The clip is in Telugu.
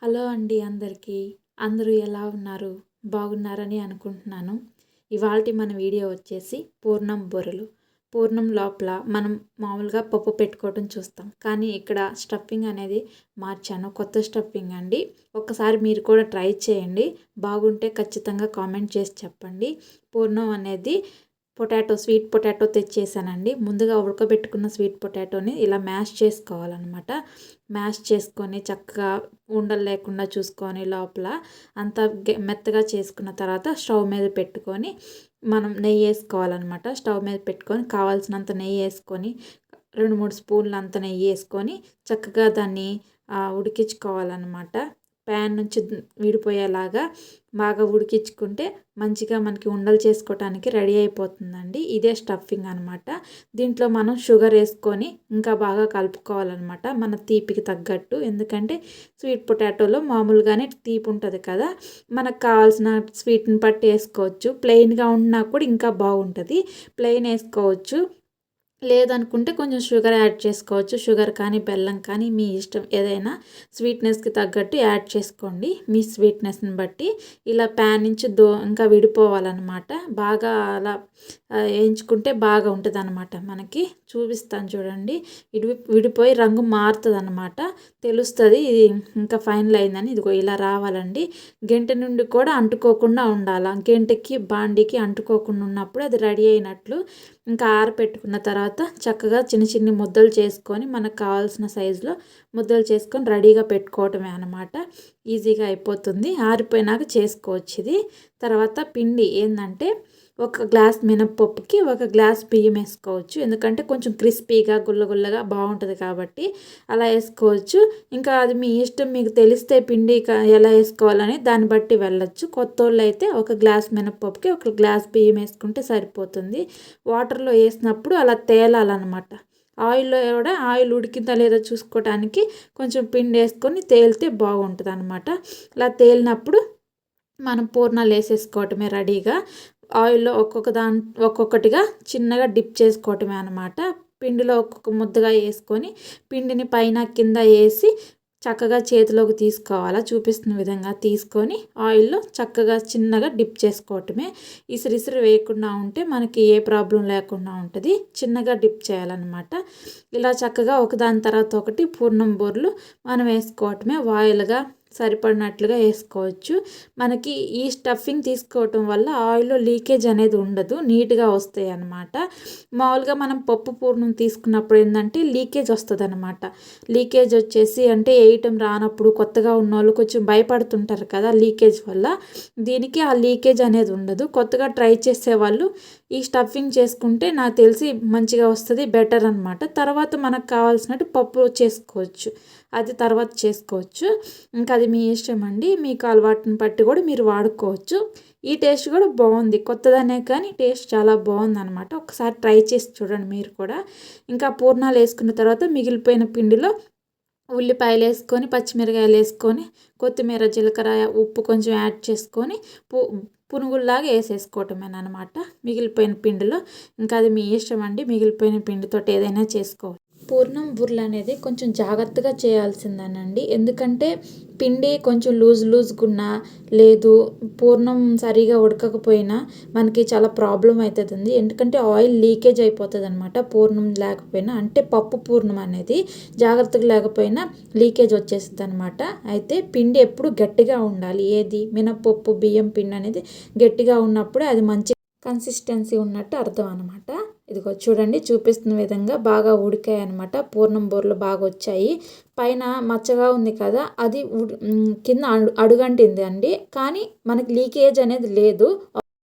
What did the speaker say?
హలో అండి అందరికీ. అందరూ ఎలా ఉన్నారు? బాగున్నారని అనుకుంటున్నాను. ఇవాల్టి మన వీడియో వచ్చేసి పూర్ణం బూరెలు. పూర్ణం లోపల మనం మామూలుగా పప్పు పెట్టుకోవడం చూస్తాం. కానీ ఇక్కడ స్టఫింగ్ అనేది మార్చాను. కొత్త స్టఫింగ్ అండి. ఒక్కసారి మీరు కూడా ట్రై చేయండి. బాగుంటే ఖచ్చితంగా కామెంట్ చేసి చెప్పండి. పూర్ణం అనేది స్వీట్ పొటాటో తెచ్చేసానండి. ముందుగా ఉడకబెట్టుకున్న స్వీట్ పొటాటోని ఇలా మ్యాష్ చేసుకోవాలన్నమాట. మ్యాష్ చేసుకొని చక్కగా ఉండలు లేకుండా చూసుకొని లోపల అంతా మెత్తగా చేసుకున్న తర్వాత స్టవ్ మీద పెట్టుకొని మనం నెయ్యి వేసుకోవాలన్నమాట. స్టవ్ మీద పెట్టుకొని కావాల్సినంత నెయ్యి వేసుకొని 2-3 స్పూన్లు అంత నెయ్యి వేసుకొని చక్కగా దాన్ని ఉడికించుకోవాలన్నమాట. ప్యాన్ నుంచి విడిపోయేలాగా బాగా ఉడికించుకుంటే మంచిగా మనకి ఉండలు చేసుకోవటానికి రెడీ అయిపోతుందండి. ఇదే స్టఫింగ్ అనమాట. దీంట్లో మనం షుగర్ వేసుకొని ఇంకా బాగా కలుపుకోవాలన్నమాట మన తీపికి తగ్గట్టు. ఎందుకంటే స్వీట్ పొటాటోలో మామూలుగానే తీపి ఉంటుంది కదా, మనకు కావాల్సిన స్వీట్ని బట్టి వేసుకోవచ్చు. ప్లెయిన్గా ఉన్నా కూడా ఇంకా బాగుంటుంది, ప్లెయిన్ వేసుకోవచ్చు. లేదనుకుంటే కొంచెం షుగర్ యాడ్ చేసుకోవచ్చు. షుగర్ కానీ బెల్లం కానీ మీ ఇష్టం, ఏదైనా స్వీట్నెస్కి తగ్గట్టు యాడ్ చేసుకోండి మీ స్వీట్నెస్ని బట్టి. ఇలా ప్యాన్ నుంచి ఇంకా విడిపోవాలన్నమాట. బాగా అలా వేయించుకుంటే బాగా ఉంటుంది అనమాట. మనకి చూపిస్తాను చూడండి. విడిపోయి రంగు మారుతుంది అనమాట, తెలుస్తుంది ఇది ఇంకా ఫైనల్ అయిందని. ఇదిగో ఇలా రావాలండి. గంట నుండి కూడా అంటుకోకుండా ఉండాలి. గంటకి బాండికి అంటుకోకుండా ఉన్నప్పుడు అది రెడీ అయినట్లు. ఇంకా ఆరపెట్టుకున్న తర్వాత చక్కగా చిన్న చిన్న ముద్దలు చేసుకొని మనకు కావాల్సిన సైజులో ముద్దలు చేసుకొని రెడీగా పెట్టుకోవటమే అనమాట. ఈజీగా అయిపోతుంది. ఆరిపోయినాక చేసుకోవచ్చు ఇది. తర్వాత పిండి ఏంటంటే 1 గ్లాస్ మినప్పప్పుకి 1 గ్లాస్ బియ్యం వేసుకోవచ్చు. ఎందుకంటే కొంచెం క్రిస్పీగా గుల్లగుల్లగా బాగుంటుంది కాబట్టి అలా వేసుకోవచ్చు. ఇంకా అది మీ ఇష్టం, మీకు తెలిస్తే పిండి ఎలా వేసుకోవాలని దాన్ని బట్టి వెళ్ళొచ్చు. కొత్త వాళ్ళు అయితే 1 గ్లాస్ మినప్పప్పుకి 1 గ్లాస్ బియ్యం వేసుకుంటే సరిపోతుంది. వాటర్లో వేసినప్పుడు అలా తేలాలన్నమాట. ఆయిల్లో కూడా ఆయిల్ ఉడికిందా లేదో చూసుకోవడానికి కొంచెం పిండి వేసుకొని తేలితే బాగుంటుంది అనమాట. అలా తేలినప్పుడు మనం పూర్ణాలు వేసేసుకోవటమే రెడీగా. ఆయిల్లో ఒక్కొక్కటిగా చిన్నగా డిప్ చేసుకోవటమే అనమాట. పిండిలో ఒక్కొక్క ముద్దగా వేసుకొని పిండిని పైన కింద వేసి చక్కగా చేతిలోకి తీసుకోవాలా, చూపిస్తున్న విధంగా తీసుకొని ఆయిల్లో చక్కగా చిన్నగా డిప్ చేసుకోవటమే. ఇసిరిసిరి వేయకుండా ఉంటే మనకి ఏ ప్రాబ్లం లేకుండా ఉంటుంది. చిన్నగా డిప్ చేయాలన్నమాట. ఇలా చక్కగా ఒకదాని తర్వాత ఒకటి పూర్ణం బూరెలు మనం వేసుకోవటమే. వాయిల్గా సరిపడినట్లుగా వేసుకోవచ్చు. మనకి ఈ స్టఫింగ్ తీసుకోవటం వల్ల ఆయిల్లో లీకేజ్ అనేది ఉండదు, నీట్గా వస్తాయి అన్నమాట. మామూలుగా మనం పప్పు పూర్ణం తీసుకున్నప్పుడు ఏంటంటే లీకేజ్ వస్తుంది అనమాట. లీకేజ్ వచ్చేసి అంటే వేయటం రానప్పుడు కొత్తగా ఉన్నవాళ్ళు కొంచెం భయపడుతుంటారు కదా లీకేజ్ వల్ల. దీనికి ఆ లీకేజ్ అనేది ఉండదు. కొత్తగా ట్రై చేసేవాళ్ళు ఈ స్టఫింగ్ చేసుకుంటే నాకు తెలిసి మంచిగా వస్తుంది, బెటర్ అనమాట. తర్వాత మనకు కావాల్సినట్టు పప్పు చేసుకోవచ్చు, అది తర్వాత చేసుకోవచ్చు. ఇంకా అది మీ ఇష్టం అండి. మీకు అలవాటుని బట్టి కూడా మీరు వాడుకోవచ్చు. ఈ టేస్ట్ కూడా బాగుంది, కొత్తదనే కానీ టేస్ట్ చాలా బాగుంది అనమాట. ఒకసారి ట్రై చేసి చూడండి మీరు కూడా. ఇంకా పూర్ణాలు వేసుకున్న తర్వాత మిగిలిపోయిన పిండిలో ఉల్లిపాయలు వేసుకొని పచ్చిమిరకాయలు వేసుకొని కొత్తిమీర జీలకర్ర ఉప్పు కొంచెం యాడ్ చేసుకొని పునుగుల్లాగా వేసేసుకోవటమేనమాట మిగిలిపోయిన పిండిలో. ఇంకా అది మీ ఇష్టం అండి, మిగిలిపోయిన పిండితో ఏదైనా చేసుకోవచ్చు. పూర్ణం బూరెలు అనేది కొంచెం జాగ్రత్తగా చేయాల్సిందేనండి. ఎందుకంటే పిండి కొంచెం లూజ్గున్నా లేదు పూర్ణం సరిగా ఉడకకపోయినా మనకి చాలా ప్రాబ్లం అవుతుంది. ఎందుకంటే ఆయిల్ లీకేజ్ అయిపోతుంది అనమాట. పూర్ణం లేకపోయినా, అంటే పప్పు పూర్ణం అనేది జాగ్రత్తగా లేకపోయినా లీకేజ్ వచ్చేస్తుంది అనమాట. అయితే పిండి ఎప్పుడు గట్టిగా ఉండాలి. ఏది మినపప్పు బియ్యం పిండి అనేది గట్టిగా ఉన్నప్పుడే అది మంచి కన్సిస్టెన్సీ ఉన్నట్టు అర్థం అనమాట. ఇదిగో చూడండి, చూపిస్తున్న విధంగా బాగా ఉడికాయి అనమాట. పూర్ణం బూరెలు బాగా వచ్చాయి. పైన మచ్చగా ఉంది కదా, అది కింద అడుగంటింది అండి. కానీ మనకి లీకేజ్ అనేది లేదు.